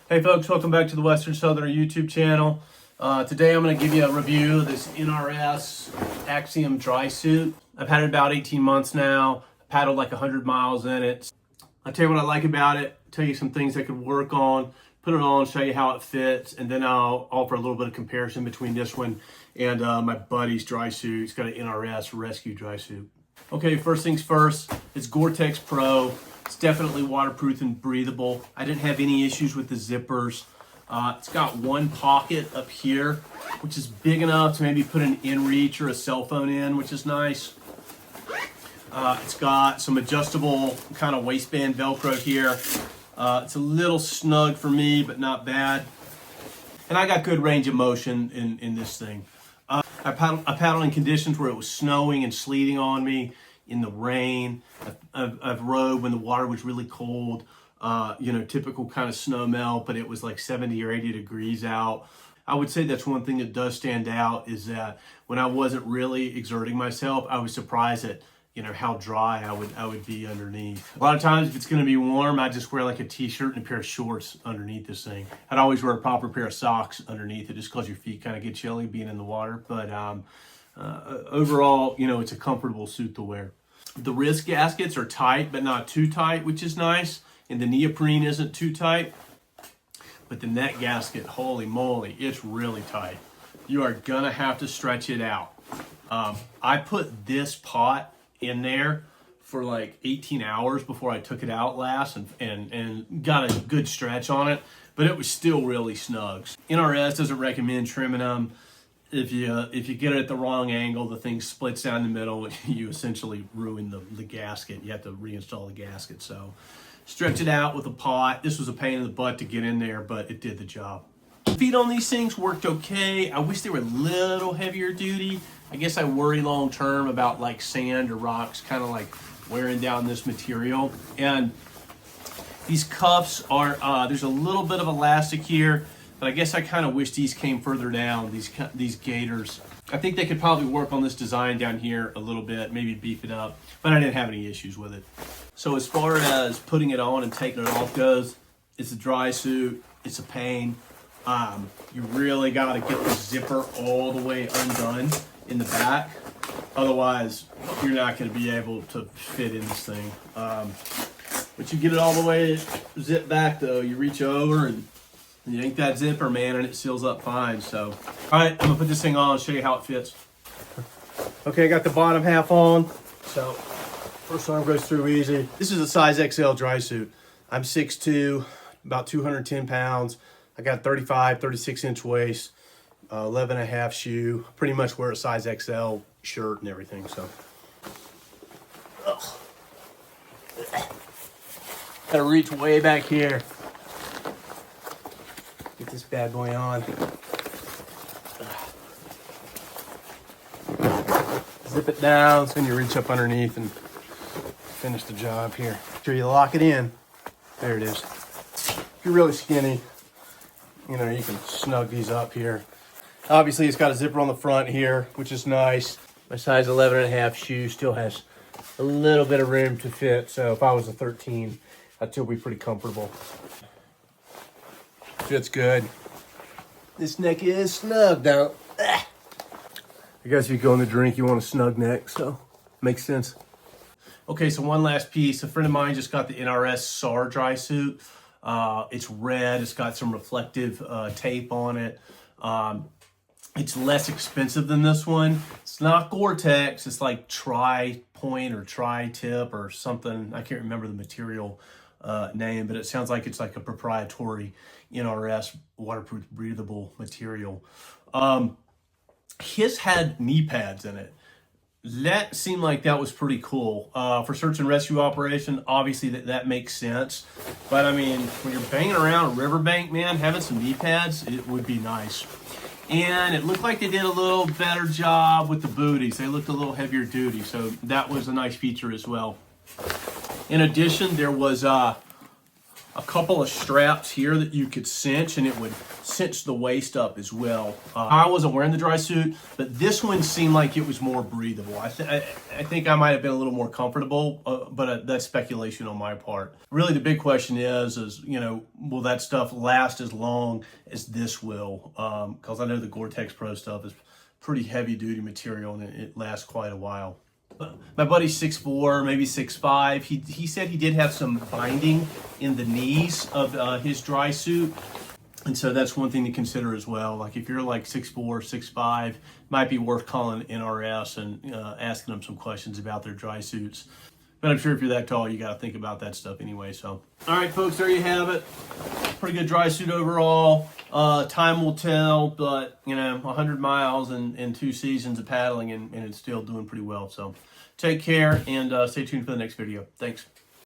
Hey folks, welcome back to the Western Southerner YouTube channel. Today I'm going to give you a review of this NRS Axiom Drysuit. I've had it about 18 months now. I paddled like 100 miles in it. I'll tell you what I like about it, tell you some things I could work on, put it on, show you how it fits, and then I'll offer a little bit of comparison between this one and my buddy's Drysuit. It's got an NRS Rescue Drysuit. Okay, first things first, it's Gore-Tex Pro. It's definitely waterproof and breathable. I didn't have any issues with the zippers. It's got one pocket up here, which is big enough to maybe put an inReach or a cell phone in, which is nice. It's got some adjustable kind of waistband Velcro here. It's a little snug for me, but not bad. And I got good range of motion in this thing. I paddled in conditions where it was snowing and sleeting on me, in the rain. I've rode when the water was really cold, typical kind of snow melt, but it was like 70 or 80 degrees out. I would say that's one thing that does stand out, is that when I wasn't really exerting myself, I was surprised at how dry I would be underneath. A lot of times if it's going to be warm, I just wear like a t-shirt and a pair of shorts underneath this thing. I'd always wear a proper pair of socks underneath it, just because your feet kind of get chilly being in the water. But overall, it's a comfortable suit to wear. The wrist gaskets are tight, but not too tight, which is nice. And the neoprene isn't too tight. But the neck gasket, holy moly, it's really tight. You are gonna have to stretch it out. I put this pot in there for like 18 hours before I took it out last and got a good stretch on it, but it was still really snug. NRS doesn't recommend trimming them. If you get it at the wrong angle, the thing splits down the middle, you essentially ruin the gasket. You have to reinstall the gasket. So stretch it out with a pot. This was a pain in the butt to get in there, but it did the job. Feet on these things worked okay. I wish they were a little heavier duty. I guess I worry long term about like sand or rocks kind of like wearing down this material. And these cuffs are, there's a little bit of elastic here, but I guess I kind of wish these came further down, these gaiters. I think they could probably work on this design down here a little bit, maybe beef it up, but I didn't have any issues with it. So as far as putting it on and taking it off goes, it's a dry suit, it's a pain. You really got to get the zipper all the way undone in the back. Otherwise, you're not going to be able to fit in this thing. But you get it all the way zipped back though, you reach over and you yank that zipper, man, and it seals up fine. So, all right, I'm gonna put this thing on and show you how it fits. Okay, I got the bottom half on. So, first arm goes through easy. This is a size XL dry suit. I'm 6'2", about 210 pounds. I got 35, 36-inch waist, 11.5 shoe. Pretty much wear a size XL shirt and everything, so. Gotta reach way back here. Get this bad boy on. Zip it down so when you reach up underneath and finish the job here. Make sure you lock it in. There it is. If you're really skinny, you can snug these up here. Obviously, it's got a zipper on the front here, which is nice. My size 11.5 shoe still has a little bit of room to fit. So if I was a 13, I'd still be pretty comfortable. Fits good. This neck is snug now. I guess if you go in the drink, you want a snug neck, so makes sense. Okay, so one last piece. A friend of mine just got the NRS SAR Drysuit. It's red. It's got some reflective tape on it. It's less expensive than this one. It's not Gore-Tex. It's like tri-point or tri-tip or something. I can't remember the material name, but it sounds like it's like a proprietary NRS waterproof breathable material. His had knee pads in it. That seemed like that was pretty cool. For search and rescue operation, obviously that makes sense. But I mean, when you're banging around a riverbank, man, having some knee pads, it would be nice. And it looked like they did a little better job with the booties. They looked a little heavier duty, so that was a nice feature as well. In addition, there was a couple of straps here that you could cinch, and it would cinch the waist up as well. I wasn't wearing the dry suit, but this one seemed like it was more breathable. I think I might have been a little more comfortable, but that's speculation on my part. Really, the big question is you know, will that stuff last as long as this will? Because I know the Gore-Tex Pro stuff is pretty heavy duty material, and it lasts quite a while. My buddy's 6'4", maybe 6'5". He said he did have some binding in the knees of his dry suit, and so that's one thing to consider as well. Like if you're like 6'4", 6'5", might be worth calling NRS and asking them some questions about their dry suits. But I'm sure if you're that tall, you got to think about that stuff anyway. So, all right, folks, there you have it. Pretty good dry suit overall. Time will tell, but you know, 100 miles and 2 seasons of paddling, and it's still doing pretty well. So, take care and stay tuned for the next video. Thanks.